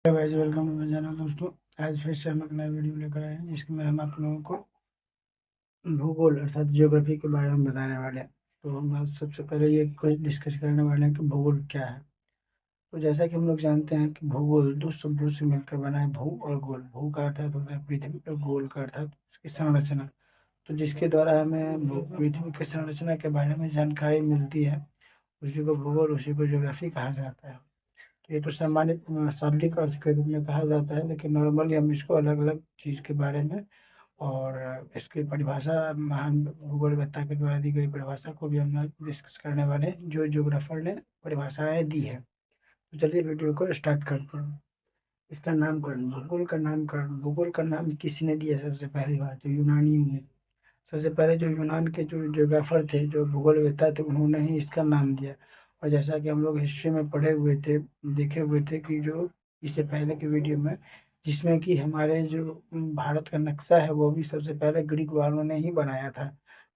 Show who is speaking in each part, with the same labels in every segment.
Speaker 1: Hello guys, welcome to my channel. दोस्तों, आज फिर से हम एक नया वीडियो लेकर आए हैं जिसमें हम आप लोगों को भूगोल अर्थात ज्योग्राफी के बारे में बताने वाले हैं। तो हम आज सबसे पहले ये कुछ डिस्कस करने वाले हैं कि भूगोल क्या है। तो जैसा कि हम लोग जानते हैं कि भूगोल दो शब्दों से मिलकर बना है, भू और गोल। भू का अर्थात होता है पृथ्वी और गोल का अर्थात उसकी संरचना। तो जिसके द्वारा हमें पृथ्वी की संरचना के बारे में जानकारी मिलती है, उसी को भूगोल, उसी को ज्योग्राफी कहा जाता है। ये तो सामान्य शाब्दिक अर्थ के रूप में कहा जाता है, लेकिन नॉर्मली हम इसको अलग अलग चीज़ के बारे में और इसकी परिभाषा महान भूगोलवेत्ता के द्वारा दी गई परिभाषा को भी हम डिस्कस करने वाले हैं, जो ज्योग्राफर ने परिभाषाएं दी है। तो चलिए वीडियो को स्टार्ट करते हैं। इसका नामकरण, भूगोल का नाम किसी ने दिया? सबसे पहली बात तो यूनानियों ने। सबसे पहले जो यूनान के जो ज्योग्राफर थे, जो भूगोलवेत्ता थे, उन्होंने ही इसका नाम दिया। और जैसा कि हम लोग हिस्ट्री में पढ़े हुए थे, देखे हुए थे कि जो इससे पहले के वीडियो में, जिसमें कि हमारे जो भारत का नक्शा है वो भी सबसे पहले ग्रीक वालों ने ही बनाया था।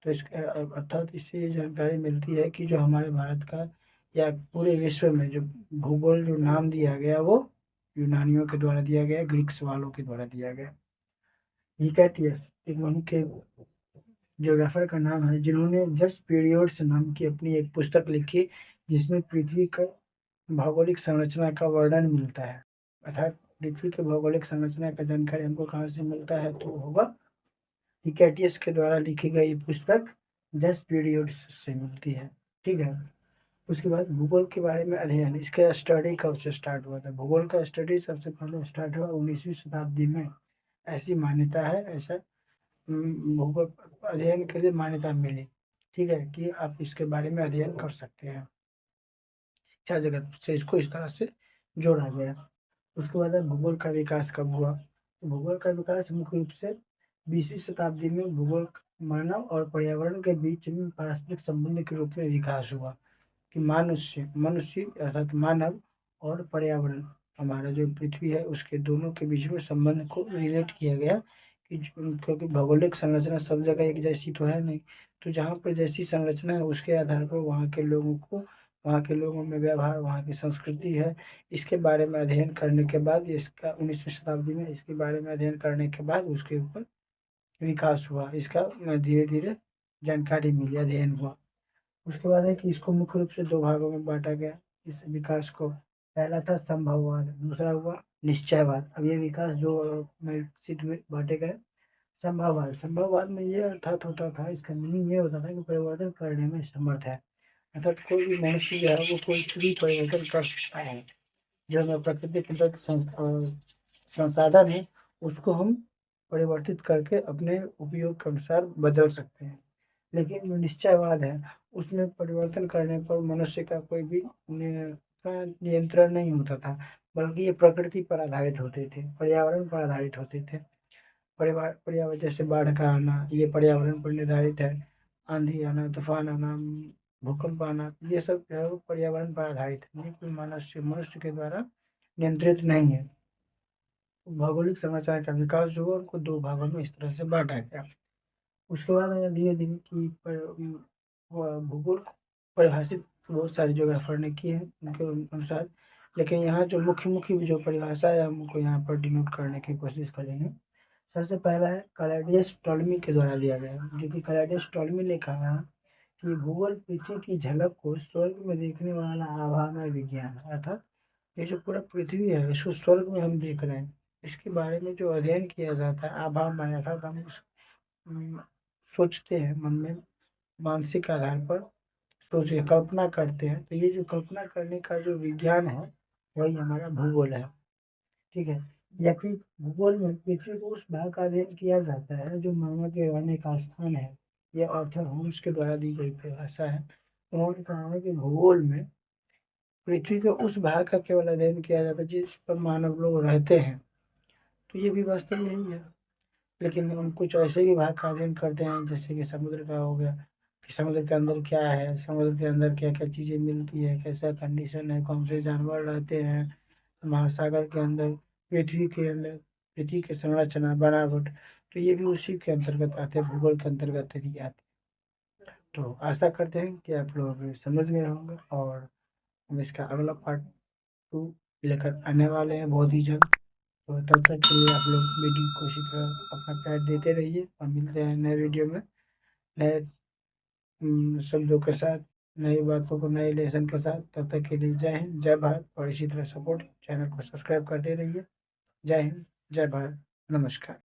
Speaker 1: तो इसके अर्थात इससे ये जानकारी मिलती है कि जो हमारे भारत का या पूरे विश्व में जो भूगोल जो नाम दिया गया वो यूनानियों के द्वारा दिया गया, ग्रीक्स वालों के द्वारा दिया गया। हिकैटियस एक उनके ज्योग्राफर का नाम है, जिन्होंने जस्ट पीरियड्स नाम की अपनी एक पुस्तक लिखी, जिसमें पृथ्वी का भौगोलिक संरचना का वर्णन मिलता है। अर्थात पृथ्वी के भौगोलिक संरचना का जानकारी हमको कहाँ से मिलता है? तो होगा हिकैटियस के द्वारा लिखी गई पुस्तक जस्ट पीरियड्स से मिलती है। ठीक है। उसके बाद भूगोल के बारे में अध्ययन, इसका स्टडी कब से स्टार्ट हुआ था? भूगोल का स्टडी सबसे पहले स्टार्ट हुआ 19वीं शताब्दी में। ऐसी मान्यता है, ऐसा भूगोल अध्ययन के लिए मान्यता मिली। ठीक है, कि आप इसके बारे में अध्ययन कर सकते हैं। शिक्षा जगत से इसको इस तरह से जोड़ा गया। उसके बाद है भूगोल का विकास कब हुआ? तो भूगोल का विकास मुख्य रूप से 20वीं शताब्दी में भूगोल मानव और पर्यावरण के बीच में पारस्परिक संबंध के रूप में विकास हुआ। कि मनुष्य मनुष्य अर्थात मानव और पर्यावरण, हमारा जो पृथ्वी है उसके दोनों के बीच में संबंध को रिलेट किया गया। कि क्योंकि भौगोलिक संरचना सब जगह एक जैसी तो है नहीं। तो जहाँ पर जैसी संरचना है उसके आधार पर वहाँ के लोगों को, वहाँ के लोगों में व्यवहार, वहाँ की संस्कृति है, इसके बारे में अध्ययन करने के बाद, इसका 19वीं शताब्दी में इसके बारे में अध्ययन करने के बाद उसके ऊपर विकास हुआ, इसका धीरे धीरे जानकारी मिली, अध्ययन हुआ। उसके बाद है कि इसको मुख्य रूप से दो भागों में बांटा गया, इस विकास को। पहला था संभववाद, दूसरा हुआ निश्चयवाद। अब ये विकास दो में विकसित हुए, बांटे गए। संभववाद, संभववाद में ये अर्थात होता था, इसका मीनिंग ये होता था कि परिवर्तन करने में समर्थ है। अर्थात कोई भी मनुष्य जो है वो कुछ भी परिवर्तन कर सकता है। जो हमें प्रकृति के तत्व संसाधन है, उसको हम परिवर्तित करके अपने उपयोग के अनुसार बदल सकते हैं। लेकिन जो निश्चयवाद है, उसमें परिवर्तन करने पर मनुष्य का कोई भी नियंत्रण नहीं होता था, बल्कि ये प्रकृति पर आधारित होते थे, पर्यावरण पर आधारित होते थे। पर्यावरण जैसे बाढ़ का आना, ये पर्यावरण पर निर्धारित है। आंधी आना, तूफान आना, भूकंप आना, ये सब जो है वो पर्यावरण पर आधारित है, ये कोई मनुष्य के द्वारा नियंत्रित नहीं है। भौगोलिक समाचार का विकास जो हुआ उनको दो भागों में इस तरह से बांटा गया। उसके बाद धीरे धीरे की भूगोल को परिभाषित बहुत सारे ज्योग्राफर ने किए हैं उनके अनुसार। लेकिन यहाँ जो मुख्य मुख्य जो परिभाषा है हमको यहाँ पर डिनोट करने की कोशिश करेंगे। सबसे पहला है कैलेडियस टॉलमी के द्वारा दिया गया, जो कि कैलेडियस टॉलमी ने कहा कि भूगोल पृथ्वी की झलक को स्वर्ग में देखने वाला आभामय विज्ञान है। अर्थात ये जो पूरा पृथ्वी है इसको स्वर्ग में हम देख रहे हैं, इसके बारे में जो अध्ययन किया जाता है आभामय, अर्थात हम अम, सोचते हैं मन में, मानसिक आधार पर सोच कल्पना करते हैं, तो ये जो कल्पना करने का जो विज्ञान है वही हमारा भूगोल है। ठीक है। या फिर भूगोल में पृथ्वी को उस भाग का अध्ययन किया जाता है जो मानव के रहने का स्थान है। यह ऑर्थर होम्स के द्वारा दी गई परिभाषा है। उन्होंने कहा है कि भूगोल में पृथ्वी के उस भाग का केवल अध्ययन किया जाता है जिस पर मानव लोग रहते हैं। तो ये भी वास्तव में यही है। लेकिन हम कुछ ऐसे भी भाग का अध्ययन करते हैं, जैसे कि समुद्र का हो गया, कि समुद्र के अंदर क्या है, समुद्र के अंदर क्या क्या चीज़ें मिलती है, कैसा कंडीशन है, कौन से जानवर रहते हैं महासागर के अंदर, पृथ्वी के अंदर, पृथ्वी की संरचना, बनावट। तो ये भी उसी के अंतर्गत आते हैं, भूगोल के अंतर्गत ही आते हैं। तो आशा करते हैं कि आप लोग समझ गए होंगे, और हम इसका अगला पार्ट 2 लेकर आने वाले हैं बहुत ही जल्द। तो तब तक के लिए आप लोग वीडियो को इसी तरह अपना प्यार देते रहिए, और मिलते हैं नए वीडियो में नए शब्दों के साथ, नई बातों को, नए लेसन के साथ। तब तक के लिए जय हिंद, जय भारत, और इसी तरह सपोर्ट चैनल को सब्सक्राइब करते रहिए। जय हिंद, जय भारत, नमस्कार।